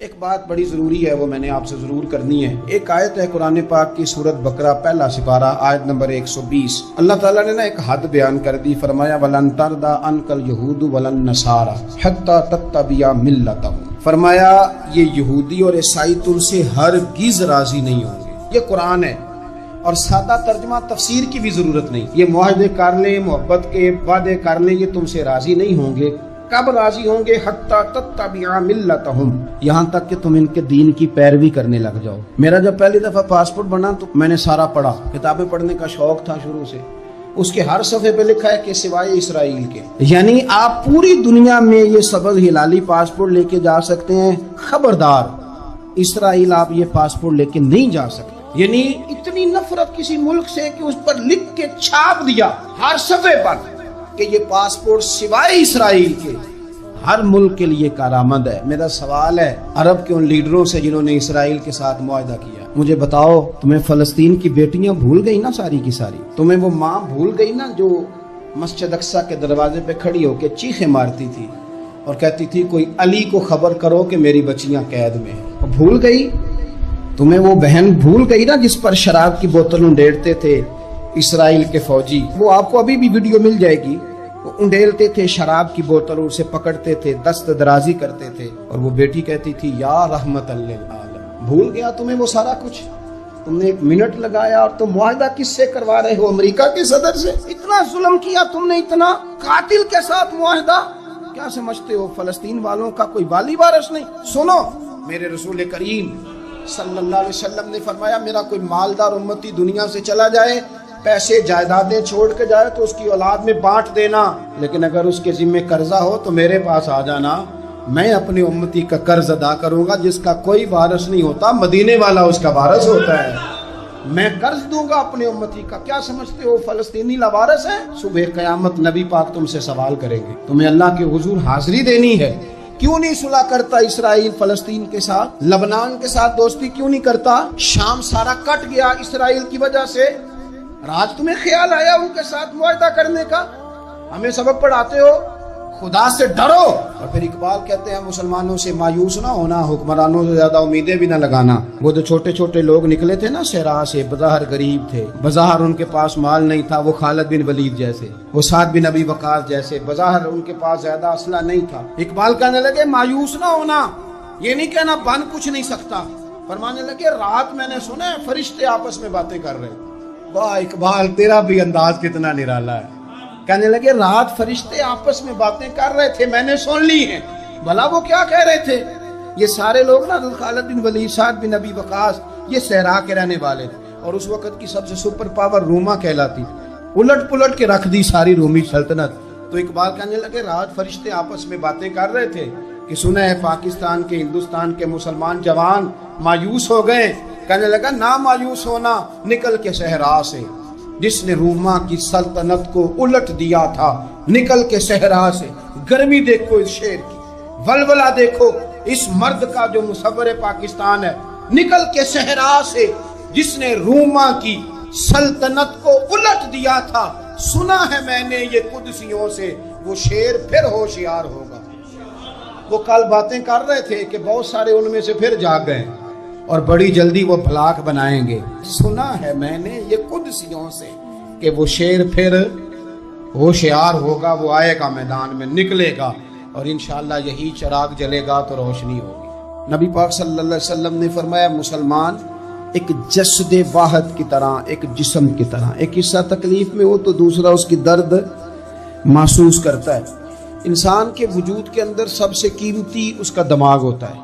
ایک بات بڑی ضروری ہے، وہ میں نے آپ سے ضرور کرنی ہے۔ ایک آیت ہے قرآن پاک کی سورۃ بقرہ پہلا سپارہ آیت نمبر 120۔ اللہ تعالیٰ نے ایک حد بیان کر دی، فرمایا وَلَن تَرْضَىٰ عَنْكَ الْيَهُودُ وَلَا النَّصَارَىٰ حَتَّىٰ تَتَّبِعَ مِلَّتَهُمْ۔ فرمایا یہ یہودی اور عیسائی تم سے ہرگز راضی نہیں ہوں گے۔ یہ قرآن ہے اور سادہ ترجمہ تفسیر کی بھی ضرورت نہیں۔ یہ معاہدے کر لیں، محبت کے وعدے کر لیں، یہ تم سے راضی نہیں ہوں گے۔ کب راضی ہوں گے؟ حتی تتبع ملتہم، یہاں تک کہ تم ان کے دین کی پیروی کرنے لگ جاؤ۔ میرا جب پہلی دفعہ پاسپورٹ بنا تو میں نے سارا پڑھا، کتابیں پڑھنے کا شوق تھا شروع سے۔ اس کے ہر صفحے پہ لکھا ہے کہ سوائے اسرائیل کے، یعنی آپ پوری دنیا میں یہ سبز ہلالی پاسپورٹ لے کے جا سکتے ہیں، خبردار اسرائیل آپ یہ پاسپورٹ لے کے نہیں جا سکتے۔ یعنی اتنی نفرت کسی ملک سے کہ اس پر لکھ کے چھاپ دیا ہر صفحے پر کہ یہ پاسپورٹ سوائے اسرائیل کے ہر ملک کے لیے کارآمد ہے۔ میرا سوال ہے عرب کے ان لیڈروں سے جنہوں نے اسرائیل کے ساتھ معاہدہ کیا، مجھے بتاؤ تمہیں فلسطین کی بیٹیاں بھول گئی نا ساری کی ساری؟ تمہیں وہ ماں بھول گئی نا جو مسجد اقصی کے دروازے پہ کھڑی ہو کے چیخیں مارتی تھی اور کہتی تھی کوئی علی کو خبر کرو کہ میری بچیاں قید میں ہیں؟ بھول گئی؟ تمہیں وہ بہن بھول گئی نا جس پر شراب کی بوتل انڈیڑتے تھے اسرائیل کے فوجی؟ وہ آپ کو ابھی بھی ویڈیو مل جائے گی۔ وہ انڈیلتے تھے شراب کی بوتل، اسے پکڑتے تھے، دست درازی کرتے تھے، اور وہ بیٹی کہتی تھی یا رحمت للعالم۔ بھول گیا تمہیں وہ سارا کچھ؟ تم نے 1 منٹ لگایا اور تم معاہدہ کس سے کروا رہے ہو؟ امریکہ کے صدر سے؟ اتنا ظلم کیا تم نے، اتنا قاتل کے ساتھ معاہدہ؟ کیا سمجھتے ہو فلسطین والوں کا کوئی والی وارث نہیں؟ سنو، میرے رسول کریم صلی اللہ علیہ وسلم نے فرمایا میرا کوئی مالدار امتی دنیا سے چلا جائے، پیسے جائیدادیں چھوڑ کے جائے تو اس کی اولاد میں بانٹ دینا، لیکن اگر اس کے ذمہ قرضہ ہو تو میرے پاس آ جانا، میں اپنی امتی کا قرض ادا کروں گا۔ جس کا کوئی وارث نہیں ہوتا مدینے والا اس کا وارث ہوتا ہے، میں قرض دوں گا اپنے امتی کا۔ کیا سمجھتے ہو فلسطینی لاوارث ہے؟ صبح قیامت نبی پاک تم سے سوال کریں گے، تمہیں اللہ کے حضور حاضری دینی ہے۔ کیوں نہیں صلح کرتا اسرائیل فلسطین کے ساتھ؟ لبنان کے ساتھ دوستی کیوں نہیں کرتا؟ شام سارا کٹ گیا اسرائیل کی وجہ سے، آج تمہیں خیال آیا ان کے ساتھ معاہدہ کرنے کا؟ ہمیں سبق پڑھاتے ہو، خدا سے ڈرو۔ اور پھر اقبال کہتے ہیں مسلمانوں سے مایوس نہ ہونا، حکمرانوں سے زیادہ امیدیں بھی نہ لگانا۔ وہ جو چھوٹے چھوٹے لوگ نکلے تھے نا صحرا سے، بظاہر غریب تھے، بظاہر ان کے پاس مال نہیں تھا، وہ خالد بن ولید جیسے، وہ سعد بن ابی وقاص جیسے، بظاہر ان کے پاس زیادہ اسلحہ نہیں تھا۔ اقبال کہنے لگے مایوس نہ ہونا، یہ نہیں کہنا بن کچھ نہیں سکتا۔ فرمانے لگے رات میں نے سنا ہے فرشتے آپس میں باتیں کر رہے ہیں۔ واہ اقبال، تیرا بھی انداز کتنا نرالا ہے۔ کہنے لگے رات فرشتے آپس میں باتیں کر رہے تھے، میں نے سن لی ہیں۔ بھلا وہ کیا کہہ رہے تھے؟ یہ سارے لوگ نا خالد بن ولید، سعد بن ابی وقاص، یہ صحرا کے رہنے والے تھے، اور اس وقت کی سب سے سپر پاور روما کہلاتی تھی، الٹ پلٹ کے رکھ دی ساری رومی سلطنت۔ تو اقبال کہنے لگے رات فرشتے آپس میں باتیں کر رہے تھے کہ سنا ہے پاکستان کے، ہندوستان کے مسلمان جوان مایوس ہو گئے۔ کہنے لگا نہ مایوس ہونا، نکل کے صحرا سے، جس نے روما کی سلطنت کو الٹ دیا تھا، نکل کے صحرا سے۔ گرمی دیکھو اس شیر کی، ولولہ دیکھو اس مرد کا جو مصور پاکستان ہے، نکل کے صحرا سے جس نے روما کی سلطنت کو الٹ دیا تھا، سنا ہے میں نے یہ قدسیوں سے، وہ شیر پھر ہوشیار ہوگا۔ وہ کل باتیں کر رہے تھے کہ بہت سارے ان میں سے پھر جاگ گئے اور بڑی جلدی وہ بلاک بنائیں گے۔ سنا ہے میں نے یہ قدسیوں سے کہ وہ شیر پھر ہوشیار ہوگا، وہ آئے گا میدان میں، نکلے گا، اور انشاءاللہ یہی چراغ جلے گا تو روشنی ہوگی۔ نبی پاک صلی اللہ علیہ وسلم نے فرمایا مسلمان ایک جسد واحد کی طرح، ایک جسم کی طرح، ایک حصہ تکلیف میں ہو تو دوسرا اس کی درد محسوس کرتا ہے۔ انسان کے وجود کے اندر سب سے قیمتی اس کا دماغ ہوتا ہے،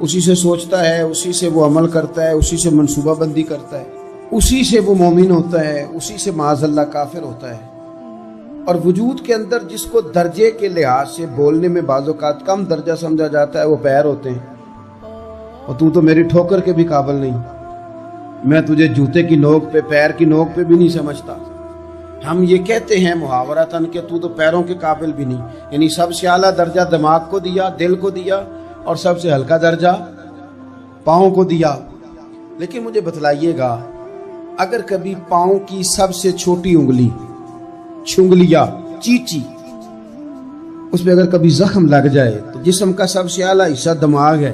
اسی سے سوچتا ہے، اسی سے وہ عمل کرتا ہے، اسی سے منصوبہ بندی کرتا ہے، اسی سے وہ مومن ہوتا ہے، اسی سے معاذ اللہ کافر ہوتا ہے۔ اور وجود کے اندر جس کو درجے کے لحاظ سے بولنے میں بعض اوقات کم درجہ سمجھا جاتا ہے وہ پیر ہوتے ہیں۔ اور تو میری ٹھوکر کے بھی قابل نہیں، میں تجھے جوتے کی نوک پہ، پیر کی نوک پہ بھی نہیں سمجھتا۔ ہم یہ کہتے ہیں محاورتاً کہ تو پیروں کے قابل بھی نہیں، یعنی سب سے اعلیٰ درجہ دماغ کو دیا، دل کو دیا، اور سب سے ہلکا درجہ پاؤں کو دیا۔ لیکن مجھے بتلائیے گا اگر کبھی پاؤں کی سب سے چھوٹی انگلی، چھنگلیا، چیچی، اس پہ اگر کبھی زخم لگ جائے تو جسم کا سب سے اعلیٰ حصہ دماغ ہے،